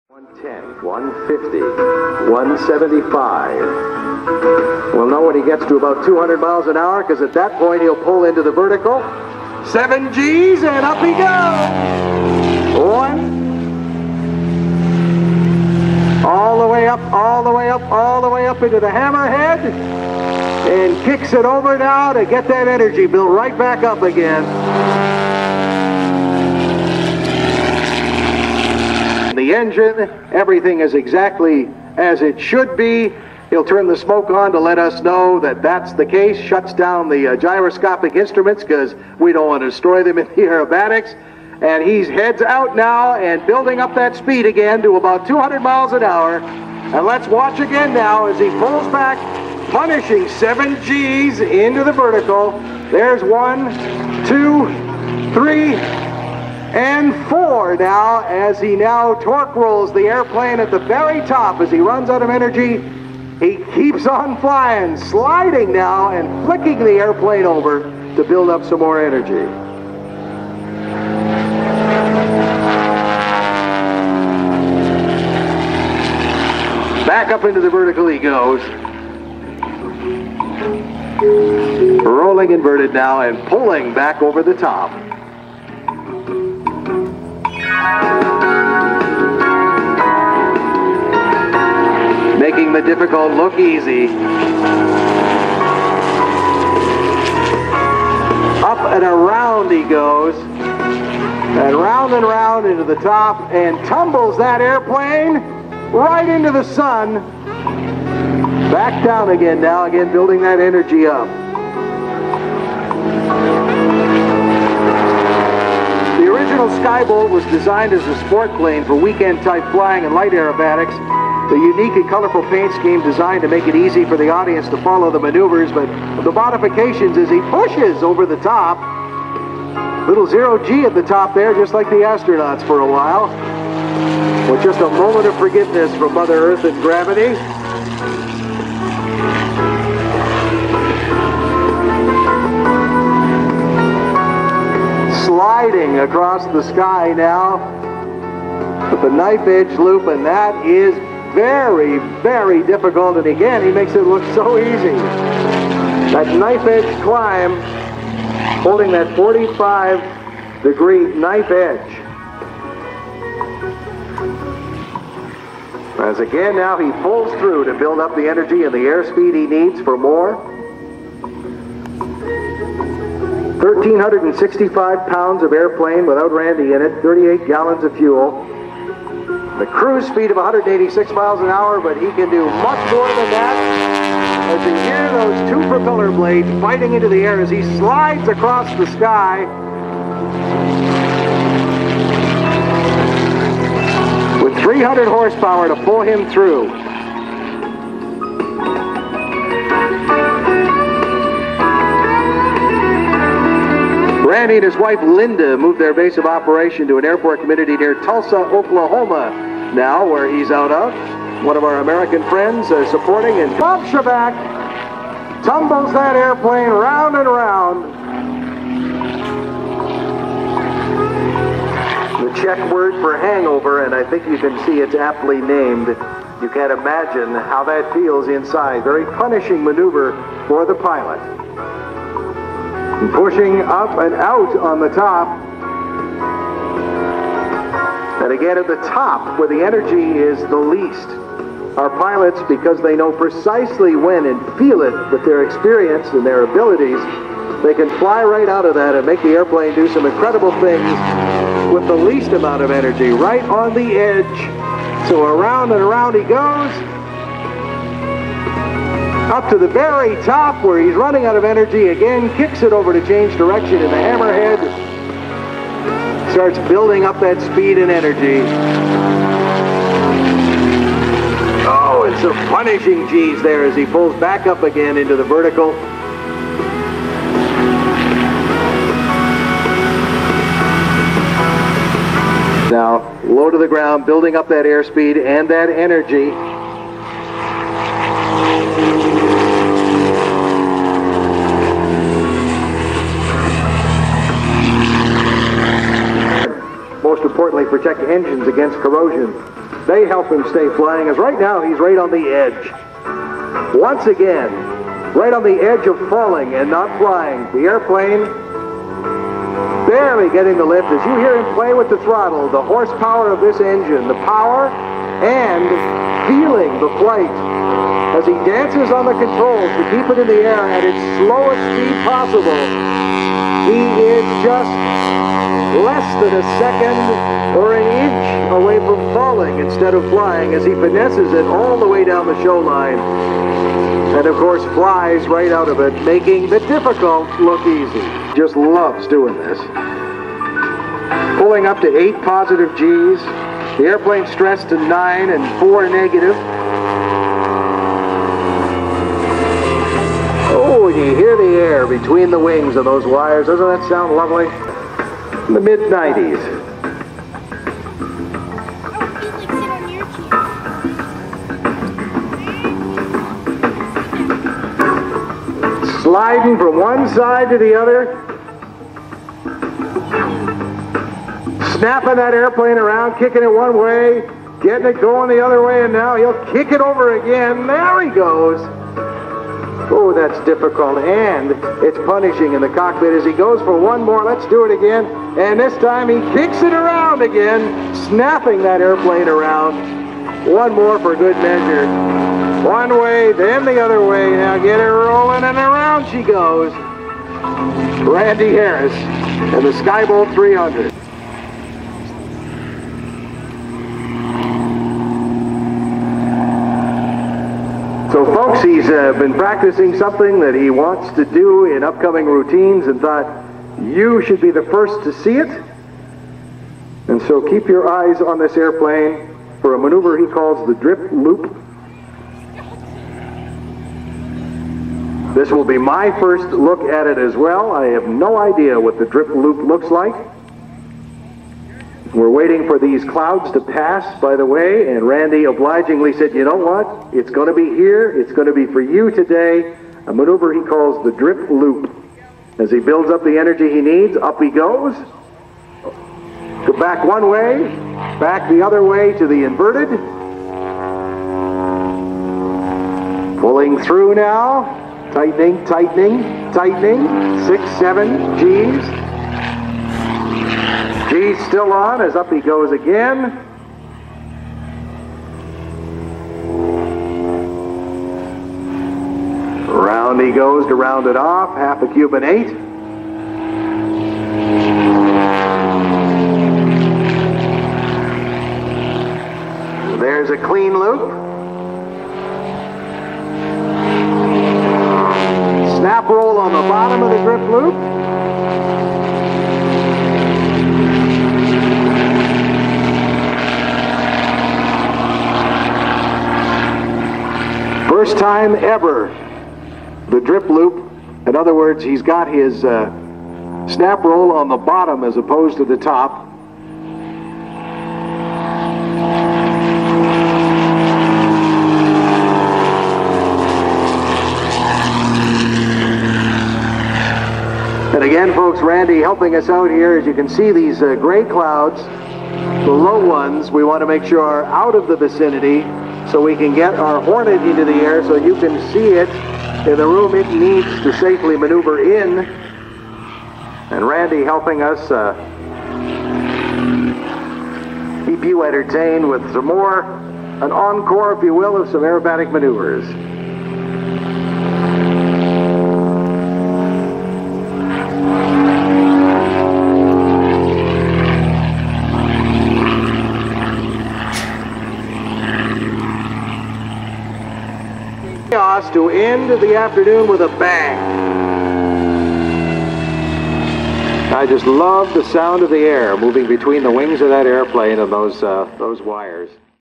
110, 150, 175. We'll know when he gets to about 200 miles an hour, because at that point he'll pull into the vertical. 7 G's and up he goes. 1. All the way up, all the way up, all the way up into the hammerhead. And kicks it over now to get that energy built right back up again. The engine, everything is exactly as it should be. He'll turn the smoke on to let us know that that's the case, shuts down the gyroscopic instruments because we don't want to destroy them in the aerobatics. And he's heads out now and building up that speed again to about 200 miles an hour. And let's watch again now as he pulls back, punishing 7 G's into the vertical. There's 1, 2, 3, and 4 now, as he now torque rolls the airplane at the very top. As he runs out of energy, he keeps on flying, sliding now and flicking the airplane over to build up some more energy. Back up into the vertical he goes. Rolling inverted now and pulling back over the top. Making the difficult look easy. Up and around he goes. And round into the top and tumbles that airplane right into the sun. Back down again now, again building that energy up. The original Skybolt was designed as a sport plane for weekend type flying and light aerobatics. The unique and colorful paint scheme designed to make it easy for the audience to follow the maneuvers, but the modifications as he pushes over the top. Little 0 G at the top there, just like the astronauts for a while. With just a moment of forgiveness from Mother Earth and gravity. Sliding across the sky now with the knife edge loop, and that is very, very difficult. And again, he makes it look so easy. That knife edge climb, holding that 45-degree knife edge. As again now he pulls through to build up the energy and the airspeed he needs for more. 1,365 pounds of airplane without Randy in it, 38 gallons of fuel. The cruise speed of 186 miles an hour, but he can do much more than that. As you hear those 2 propeller blades fighting into the air as he slides across the sky. With 300 horsepower to pull him through. Randy and his wife Linda moved their base of operation to an airport community near Tulsa, Oklahoma now, where he's out of. One of our American friends supporting, and Bob Shabak tumbles that airplane round and round. The Czech word for hangover, and I think you can see it's aptly named. You can't imagine how that feels inside. Very punishing maneuver for the pilot. And pushing up and out on the top. And again at the top, where the energy is the least. Our pilots, because they know precisely when and feel it with their experience and their abilities, they can fly right out of that and make the airplane do some incredible things with the least amount of energy, right on the edge. So around and around he goes. Up to the very top where he's running out of energy again, kicks it over to change direction in the hammerhead. Starts building up that speed and energy. Oh, and some punishing G's there as he pulls back up again into the vertical. Now, low to the ground, building up that airspeed and that energy. most importantly, protect engines against corrosion. They help him stay flying, as right now he's right on the edge. Once again, right on the edge of falling and not flying. The airplane barely getting the lift. As you hear him play with the throttle, the horsepower of this engine, the power, and feeling the flight as he dances on the controls to keep it in the air at its slowest speed possible. He is just less than a second or an inch away from falling instead of flying as he finesses it all the way down the show line. And of course flies right out of it, making the difficult look easy. Just loves doing this. Pulling up to 8 positive Gs. The airplane stressed to 9 and 4 negative. Oh, and you hear the air between the wings of those wires. Doesn't that sound lovely? In the mid-90s. Sliding from one side to the other. Snapping that airplane around, kicking it one way, getting it going the other way, and now he'll kick it over again. There he goes. Oh, that's difficult, and it's punishing in the cockpit as he goes for one more. Let's do it again. And this time he kicks it around again, snapping that airplane around. One more for good measure. One way, then the other way. Now get her rolling, and around she goes. Randy Harris and the Skybolt 300. So folks, he's been practicing something that he wants to do in upcoming routines and thought you should be the first to see it. And so keep your eyes on this airplane for a maneuver he calls the drip loop. This will be my first look at it as well. I have no idea what the drip loop looks like. We're waiting for these clouds to pass, by the way, and Randy obligingly said, you know what? It's going to be here. It's going to be for you today. A maneuver he calls the drip loop. As he builds up the energy he needs, up he goes. Go back one way, back the other way to the inverted. Pulling through now. Tightening, tightening, tightening. 6, 7 Gs. G's still on as up he goes again. Round he goes to round it off, half a Cuban 8. There's a clean loop. Snap roll on the bottom of the drip loop. First time ever, the drip loop. In other words, he's got his snap roll on the bottom as opposed to the top. And again, folks, Randy helping us out here. As you can see, these gray clouds, the low ones, we want to make sure are out of the vicinity, so we can get our Hornet into the air so you can see it in the room it needs to safely maneuver in. And Randy helping us keep you entertained with some more, an encore, if you will, of some aerobatic maneuvers. To end the afternoon with a bang. I just love the sound of the air moving between the wings of that airplane and those wires.